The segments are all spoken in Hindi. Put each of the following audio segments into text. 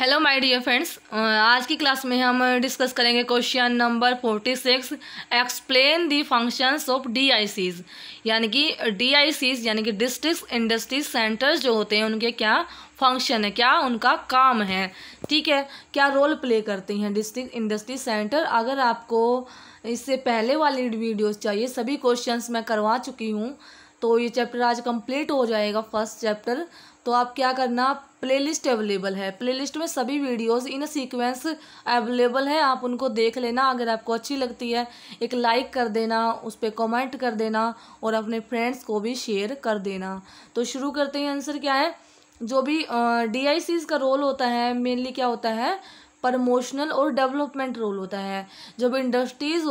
हेलो माय डियर फ्रेंड्स, आज की क्लास में हम डिस्कस करेंगे question number 46। Explain the functions of DICs। यानी कि DICs यानी कि डिस्ट्रिक्ट इंडस्ट्री सेंटर्स जो होते हैं उनके क्या फंक्शन है, क्या उनका काम है, ठीक है, क्या रोल प्ले करते हैं डिस्ट्रिक्ट इंडस्ट्री सेंटर। अगर आपको इससे पहले वाली वीडियोस चाहिए, सभी क्वेश्चंस मैं करवा चुकी हूँ, तो ये चैप्टर आज कंप्लीट हो जाएगा फर्स्ट चैप्टर। तो आप क्या करना, प्लेलिस्ट अवेलेबल है, प्लेलिस्ट में सभी वीडियोस इन सीक्वेंस अवेलेबल है, आप उनको देख लेना। अगर आपको अच्छी लगती है एक लाइक कर देना, उस पर कमेंट कर देना और अपने फ्रेंड्स को भी शेयर कर देना। तो शुरू करते हैं। आंसर क्या है, जो भी DICs का रोल होता है मेनली क्या होता है, प्रमोशनल और डेवलपमेंट रोल होता है। जब इंडस्ट्रीज़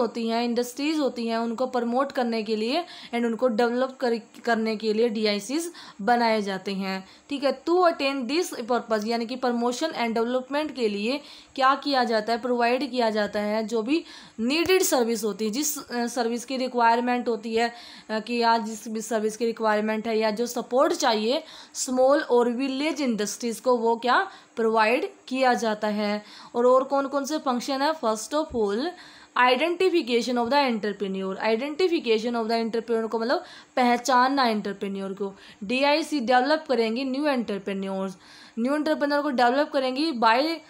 होती हैं उनको प्रमोट करने के लिए एंड उनको डेवलप करने के लिए DICs बनाए जाते हैं, ठीक है। टू अटेन दिस पर्पज़ यानी कि प्रमोशन एंड डेवलपमेंट के लिए क्या किया जाता है, प्रोवाइड किया जाता है जो भी नीडेड सर्विस होती है, जिस सर्विस की रिक्वायरमेंट होती है कि आज जिस भी सर्विस की रिक्वायरमेंट है या जो सपोर्ट चाहिए स्मॉल और विलेज इंडस्ट्रीज़ को, वो क्या प्रोवाइड किया जाता है। और कौन कौन से फंक्शन है, first of all identification of the entrepreneur. Identification of the entrepreneur को मतलब पहचानना एंटरप्रेन्योर को। DIC डेवलप करेंगी न्यू एंटरप्रेन्योर को डेवलप करेंगी by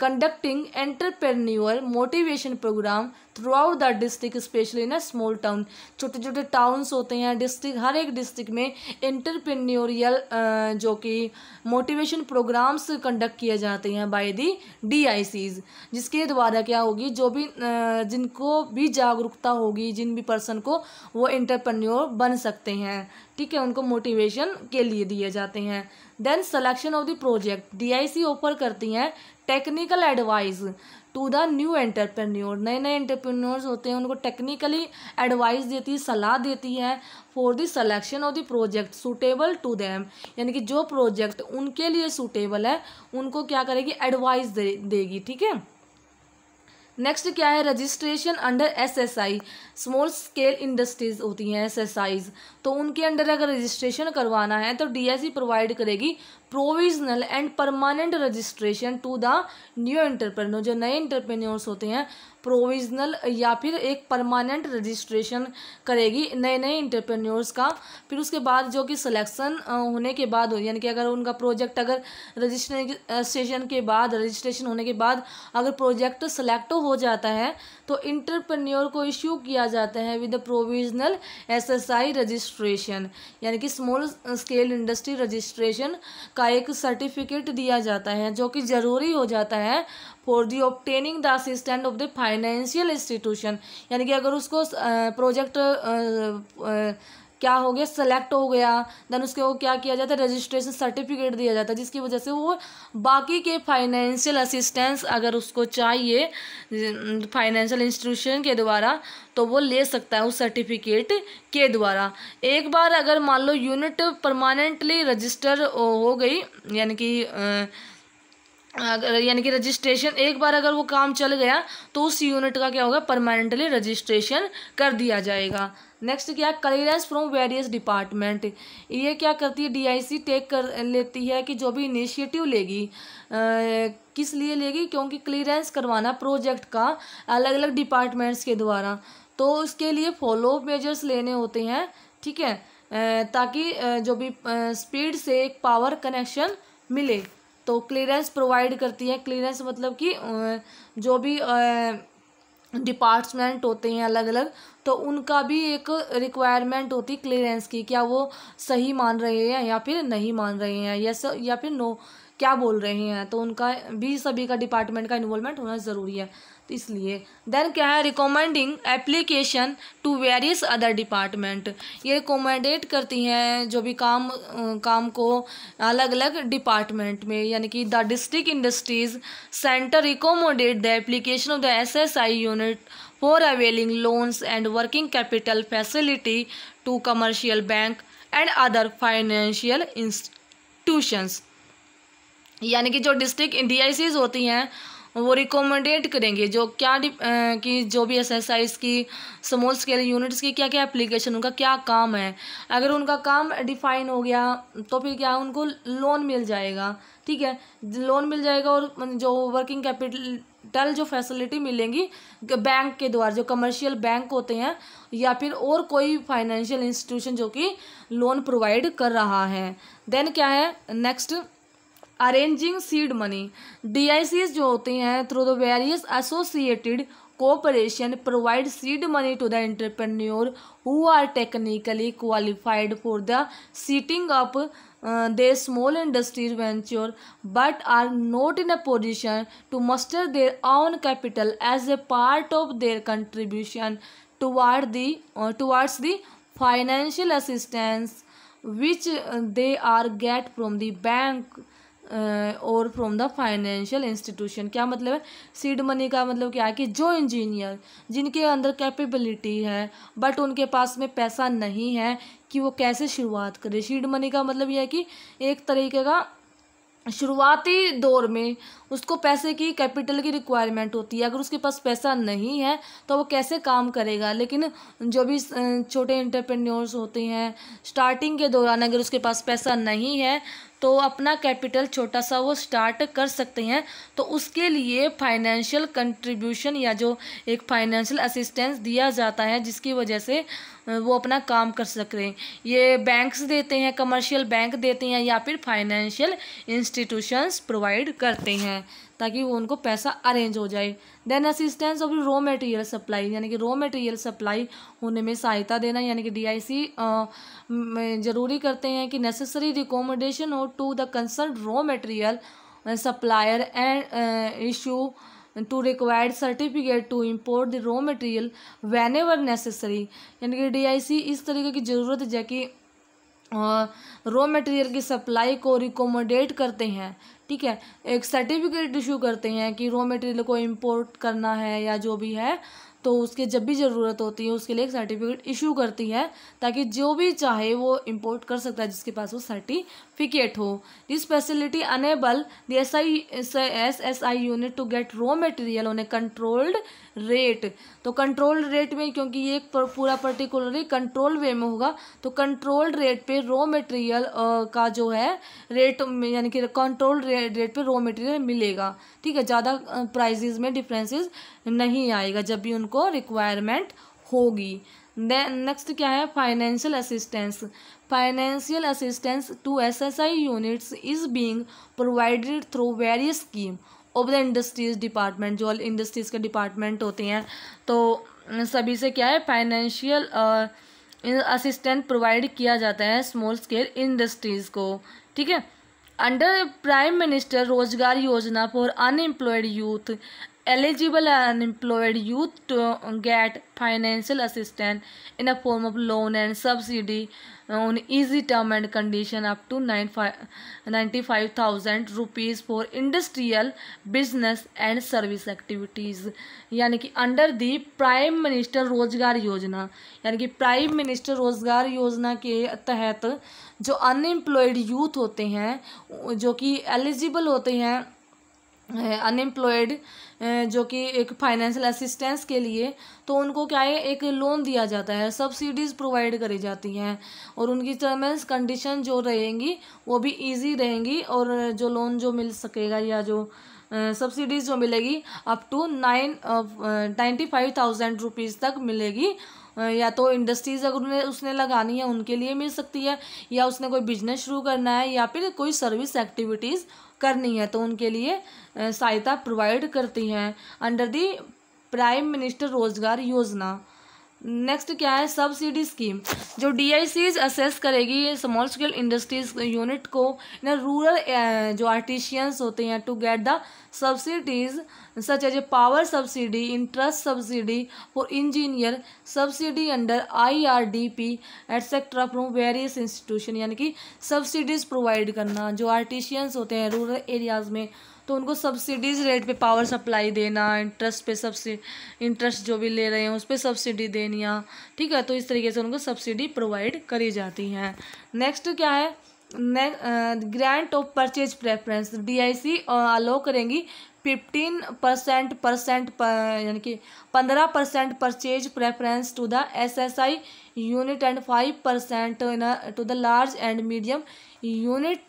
conducting entrepreneur motivation programme throughout the district, specially in small town. छोटे छोटे टाउन्स होते हैं डिस्ट्रिक्ट, हर एक डिस्ट्रिक्ट में एंटरप्रेन्योरियल जो कि मोटिवेशन प्रोग्राम्स कंडक्ट किए जाते हैं बाय दी DICs, जिसके द्वारा क्या होगी, जो भी जिनको भी जागरूकता होगी, जिन भी पर्सन को वो एंटरप्रेन्योर बन सकते हैं, ठीक है, उनको मोटिवेशन के लिए दिए जाते हैं। Then selection of the project, DIC offer करती हैं technical advice to the new entrepreneur. नए नए एंटरप्रेन्योर्स होते हैं उनको टेक्निकली एडवाइस देती है, सलाह देती है for the selection of the project suitable to them. यानी कि जो प्रोजेक्ट उनके लिए सूटेबल है उनको क्या करेगी, एडवाइस देगी, ठीक है। नेक्स्ट क्या है, registration under SSI, small scale industries होती हैं SSIs, तो उनके अंडर अगर रजिस्ट्रेशन करवाना है तो DIC प्रोवाइड करेगी provisional and permanent registration to the new entrepreneur. जो नए एंटरप्रेन्योर्स होते हैं प्रोविजनल या फिर एक परमानेंट रजिस्ट्रेशन करेगी नए नए एंटरप्रेन्योर्स का। फिर उसके बाद जो कि सिलेक्शन होने के बाद हो, यानी कि अगर उनका प्रोजेक्ट अगर रजिस्ट्रेशन होने के बाद अगर प्रोजेक्ट सेलेक्ट हो जाता है तो एंटरप्रेन्योर को इश्यू किया जाता है विद प्रोविजनल SSI रजिस्ट्रेशन, यानी कि स्मॉल स्केल इंडस्ट्री रजिस्ट्रेशन का एक सर्टिफिकेट दिया जाता है जो कि ज़रूरी हो जाता है for the obtaining the assistant of the financial institution. यानी कि अगर उसको प्रोजेक्ट क्या हो गया, सेलेक्ट हो गया, देन उसके वो क्या किया जाता है, रजिस्ट्रेशन सर्टिफिकेट दिया जाता है, जिसकी वजह से वो बाकी के फाइनेंशियल असिस्टेंस अगर उसको चाहिए फाइनेंशियल इंस्टीट्यूशन के द्वारा तो वो ले सकता है उस सर्टिफिकेट के द्वारा। एक बार अगर मान लो यूनिट परमानेंटली रजिस्टर हो गई, यानी कि रजिस्ट्रेशन एक बार अगर वो काम चल गया तो उस यूनिट का क्या होगा, परमानेंटली रजिस्ट्रेशन कर दिया जाएगा। नेक्स्ट क्या है, क्लियरेंस फ्रॉम वेरियस डिपार्टमेंट। ये क्या करती है, DIC टेक कर लेती है कि जो भी इनिशिएटिव लेगी किस लिए लेगी, क्योंकि क्लियरेंस करवाना प्रोजेक्ट का अलग अलग डिपार्टमेंट्स के द्वारा, तो उसके लिए फॉलो मेजर्स लेने होते हैं, ठीक है, ताकि जो भी स्पीड से एक पावर कनेक्शन मिले, तो क्लियरेंस प्रोवाइड करती है। क्लियरेंस मतलब कि जो भी डिपार्टमेंट होते हैं अलग अलग, तो उनका भी एक रिक्वायरमेंट होती है क्लियरेंस की, क्या वो सही मान रहे हैं या फिर नहीं मान रहे हैं, यस या फिर नो क्या बोल रहे हैं, तो उनका भी सभी का डिपार्टमेंट का इन्वॉल्वमेंट होना ज़रूरी है, तो इसलिए। देन क्या है, recommending application to various other department. ये रिकमेंडेट करती हैं जो भी काम को अलग अलग डिपार्टमेंट में, यानी कि the district industries centre recommended the application of the SSI unit for availing loans and working capital facility to commercial bank and other financial institutions. यानी कि जो डिस्ट्रिक्ट DICs होती हैं वो रिकमेंडेट करेंगे जो क्या कि जो भी एसएसआईज की स्मॉल स्केल यूनिट्स की क्या क्या एप्लीकेशन, उनका क्या काम है। अगर उनका काम डिफाइन हो गया तो फिर क्या उनको लोन मिल जाएगा, ठीक है, लोन मिल जाएगा। और जो वर्किंग कैपिटल जो फैसिलिटी मिलेंगी बैंक के द्वारा, जो कमर्शियल बैंक होते हैं या फिर और कोई फाइनेंशियल इंस्टीट्यूशन जो कि लोन प्रोवाइड कर रहा है। देन क्या है next, arranging seed money. DICs जो होते हैं through the various associated cooperation provide seed money to the entrepreneur who are technically qualified for the setting up their small industry venture but are not in a position to muster their own capital as a part of their contribution towards the financial assistance which they are get from the bank और फ्रॉम द फाइनेंशियल इंस्टीट्यूशन। क्या मतलब है सीड मनी का मतलब क्या है कि जो इंजीनियर जिनके अंदर कैपेबिलिटी है बट उनके पास में पैसा नहीं है कि वो कैसे शुरुआत करे। सीड मनी का मतलब यह है कि एक तरीके का शुरुआती दौर में उसको पैसे की कैपिटल की रिक्वायरमेंट होती है। अगर उसके पास पैसा नहीं है तो वो कैसे काम करेगा। लेकिन जो भी छोटे एंटरप्रेन्योर्स होते हैं स्टार्टिंग के दौरान अगर उसके पास पैसा नहीं है तो अपना कैपिटल छोटा सा वो स्टार्ट कर सकते हैं। तो उसके लिए फाइनेंशियल कंट्रीब्यूशन या जो एक फाइनेंशियल असिस्टेंस दिया जाता है जिसकी वजह से वो अपना काम कर सकते हैं। ये बैंक्स देते हैं, कमर्शियल बैंक देते हैं या फिर फाइनेंशियल इंस्टीट्यूशंस प्रोवाइड करते हैं ताकि वो उनको पैसा अरेंज हो जाए। Then assistance of raw material supply, यानी कि रॉ मटेरियल सप्लाई होने में सहायता देना, यानी कि DIC जरूरी करते हैं कि नेसेसरी रिकमेंडेशन हो to the concern raw material supplier and issue to required certificate to import the raw material whenever necessary. यानी कि DIC इस तरीके की ज़रूरत है कि रॉ मटेरियल की सप्लाई को रिकोमोडेट करते हैं, ठीक है, एक सर्टिफिकेट इशू करते हैं कि रॉ मटेरियल को इंपोर्ट करना है या जो भी है तो उसके जब भी ज़रूरत होती है उसके लिए एक सर्टिफिकेट इशू करती है ताकि जो भी चाहे वो इंपोर्ट कर सकता है जिसके पास वो सर्टिफिकेट हो। This facility enable the SSI unit to get raw material on a controlled rate. तो कंट्रोल्ड रेट में, क्योंकि ये एक पूरा पर्टिकुलरली कंट्रोल वे में होगा तो कंट्रोल्ड रेट पे रॉ मटेरियल का जो है रेट यानी कि कंट्रोल्ड रेट पे रॉ मटेरियल मिलेगा, ठीक है, ज़्यादा प्राइसेस में डिफरेंसेस नहीं आएगा जब भी उनको रिक्वायरमेंट होगी। देन नेक्स्ट क्या है financial assistance. Financial assistance to SSI units is being provided through various scheme of the industries department. जो इंडस्ट्रीज के डिपार्टमेंट होते हैं तो सभी से क्या है फाइनेंशियल असिस्टेंट प्रोवाइड किया जाता है स्मॉल स्केल इंडस्ट्रीज को, ठीक है। अंडर प्राइम मिनिस्टर रोजगार योजना for unemployed youth, eligible unemployed youth to get financial assistance in a form of loan and subsidy on easy term and condition up to 95,000 rupees for industrial business and service activities। यानी कि अंडर दी प्राइम मिनिस्टर रोजगार योजना, यानी कि प्राइम मिनिस्टर रोजगार योजना के तहत जो अनएम्प्लॉयड यूथ होते हैं जो कि एलिजिबल होते हैं अनएम्प्लॉयड जो कि एक फाइनेंशियल असिस्टेंस के लिए, तो उनको क्या है एक लोन दिया जाता है, सब्सिडीज़ प्रोवाइड करी जाती हैं और उनकी टर्म्स कंडीशन जो रहेंगी वो भी इजी रहेंगी और जो लोन जो मिल सकेगा या जो सब्सिडीज़ जो मिलेगी अप टू 95,000 रुपीज़ तक मिलेगी। या तो इंडस्ट्रीज़ अगर उसने लगानी है उनके लिए मिल सकती है या उसने कोई बिजनेस शुरू करना है या फिर कोई सर्विस एक्टिविटीज़ करनी है तो उनके लिए सहायता प्रोवाइड करती हैं अंडर दी प्राइम मिनिस्टर रोजगार योजना। नेक्स्ट क्या है सब्सिडी स्कीम। जो DICs असेस करेगी स्मॉल स्केल इंडस्ट्रीज यूनिट को ना रूरल जो आर्टिशियंस होते हैं to get the subsidies such as a power subsidy, interest subsidy for engineer, subsidy under IRDP etcetera from various institution. यानी कि सब्सिडीज़ प्रोवाइड करना जो आर्टिशियंस होते हैं रूरल एरियाज़ में तो उनको सब्सिडीज़ रेट पे पावर सप्लाई देना, इंटरेस्ट पे इंटरेस्ट जो भी ले रहे हैं उस पर सब्सिडी देनी, ठीक है, तो इस तरीके से उनको सब्सिडी प्रोवाइड करी जाती हैं। नेक्स्ट क्या है grant of purchase preference, DIC allow करेंगी 15% यानी कि 15% purchase preference to the SSI unit and 5% to the large and medium unit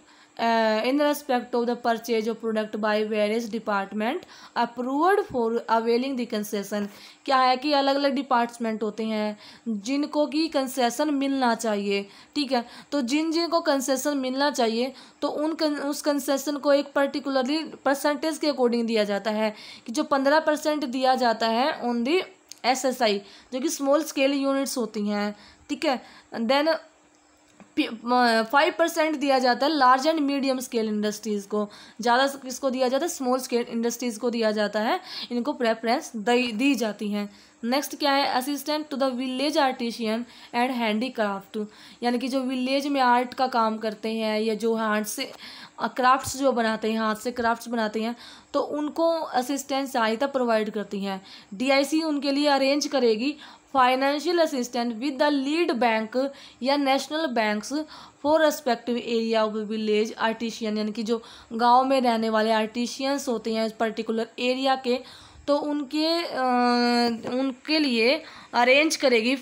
in respect of the purchase of product by various department approved for availing the concession। क्या है कि अलग अलग डिपार्टमेंट होते हैं जिनको कि कंसेशन मिलना चाहिए, ठीक है। तो जिन को कंसेशन मिलना चाहिए तो उस कंसेशन को एक पर्टिकुलरली परसेंटेज के अकॉर्डिंग दिया जाता है कि जो 15% दिया जाता है ऑन दी SSI जो कि स्मॉल स्केल यूनिट्स होती हैं, ठीक है। देन 5% दिया जाता है large and medium scale industries को, ज़्यादा किसको दिया जाता है, स्मॉल स्केल इंडस्ट्रीज़ को दिया जाता है, इनको प्रेफरेंस दी जाती हैं। नेक्स्ट क्या है, assistant to the village artisan and handicraft, यानी कि जो विलेज में आर्ट का काम करते हैं या जो हाथ से क्राफ्ट्स जो बनाते हैं, हाथ से क्राफ्ट्स बनाते हैं, तो उनको असिस्टेंट सहायता प्रोवाइड करती हैं। DIC उनके लिए अरेंज करेगी financial assistant with the lead bank या national banks for respective area of village artisan, यानी कि जो गांव में रहने वाले आर्टिशियंस होते हैं इस पर्टिकुलर एरिया के, तो उनके लिए अरेंज करेगी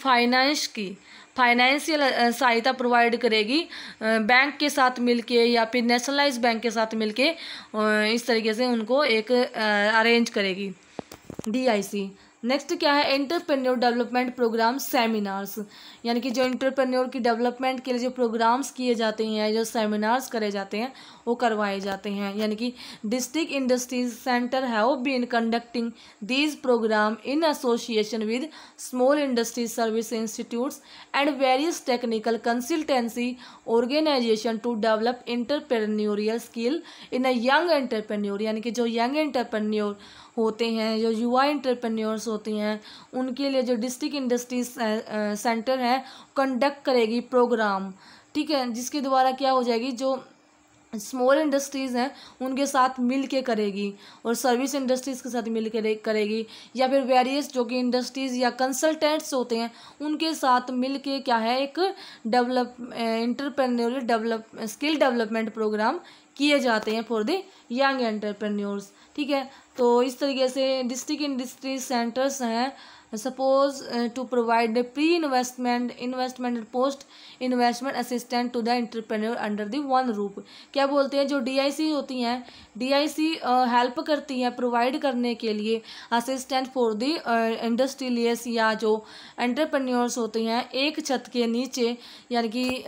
फाइनेंशियल सहायता प्रोवाइड करेगी बैंक के साथ मिलके या फिर नेशनलाइज बैंक के साथ मिलके, इस तरीके से उनको एक अरेंज करेगी DIC। नेक्स्ट क्या है, एंटरप्रेन्योर डेवलपमेंट प्रोग्राम सेमिनार्स, यानी कि जो एंटरप्रेन्योर की डेवलपमेंट के लिए जो प्रोग्राम्स किए जाते हैं, जो सेमिनार्स करे जाते हैं वो करवाए जाते हैं, यानी कि district industries centre have been conducting these programme in association with small industries service institutes and various technical consultancy organisation to develop entrepreneurial skill in a young entrepreneur, यानी कि जो यंग एंटरप्रेन्योर होते हैं, जो युवा एंटरप्रेन्योर्स होती हैं, उनके लिए जो डिस्ट्रिक्ट इंडस्ट्रीज सेंटर है कंडक्ट करेगी प्रोग्राम, ठीक है, जिसके द्वारा क्या हो जाएगी, जो स्मॉल इंडस्ट्रीज़ हैं उनके साथ मिल के करेगी और सर्विस इंडस्ट्रीज़ के साथ मिल के करेगी, या फिर वेरियस जो कि इंडस्ट्रीज़ या कंसल्टेंट्स होते हैं उनके साथ मिल के क्या है, एक एंटरप्रेन्योरियल स्किल डेवलपमेंट प्रोग्राम किए जाते हैं फॉर द यंग एंटरप्रेन्योर्स, ठीक है। तो इस तरीके से डिस्ट्रिक्ट इंडस्ट्री सेंटर्स हैं suppose to provide pre investment post investment assistant to the entrepreneur under the one roof. क्या बोलते हैं, जो DIC होती हैं, DIC हेल्प करती हैं प्रोवाइड करने के लिए असिस्टेंट फॉर द इंडस्ट्रियलिस्ट या जो एंटरप्रेन्योर्स होते हैं एक छत के नीचे, यानी कि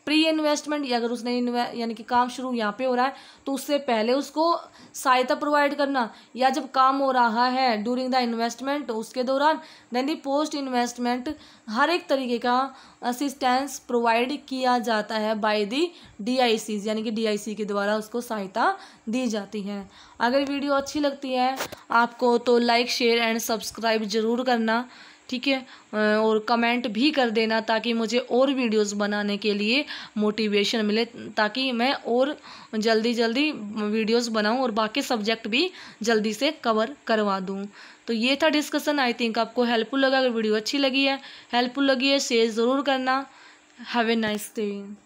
प्री इन्वेस्टमेंट, या अगर उसने यानी कि काम शुरू यहाँ पे हो रहा है तो उससे पहले उसको सहायता प्रोवाइड करना, या जब काम हो रहा है ड्यूरिंग द इन्वेस्टमेंट उसके दौरान, देन दी पोस्ट इन्वेस्टमेंट, हर एक तरीके का असिस्टेंस प्रोवाइड किया जाता है बाय दी DICs, यानी कि DIC के द्वारा उसको सहायता दी जाती है। अगर वीडियो अच्छी लगती है आपको तो लाइक शेयर एंड सब्सक्राइब ज़रूर करना, ठीक है, और कमेंट भी कर देना ताकि मुझे और वीडियोस बनाने के लिए मोटिवेशन मिले, ताकि मैं और जल्दी वीडियोस बनाऊं और बाकी सब्जेक्ट भी जल्दी से कवर करवा दूं। तो ये था डिस्कशन, आई थिंक आपको हेल्पफुल लगा। अगर वीडियो अच्छी लगी है, हेल्पफुल लगी है, शेयर ज़रूर करना। Have a nice day.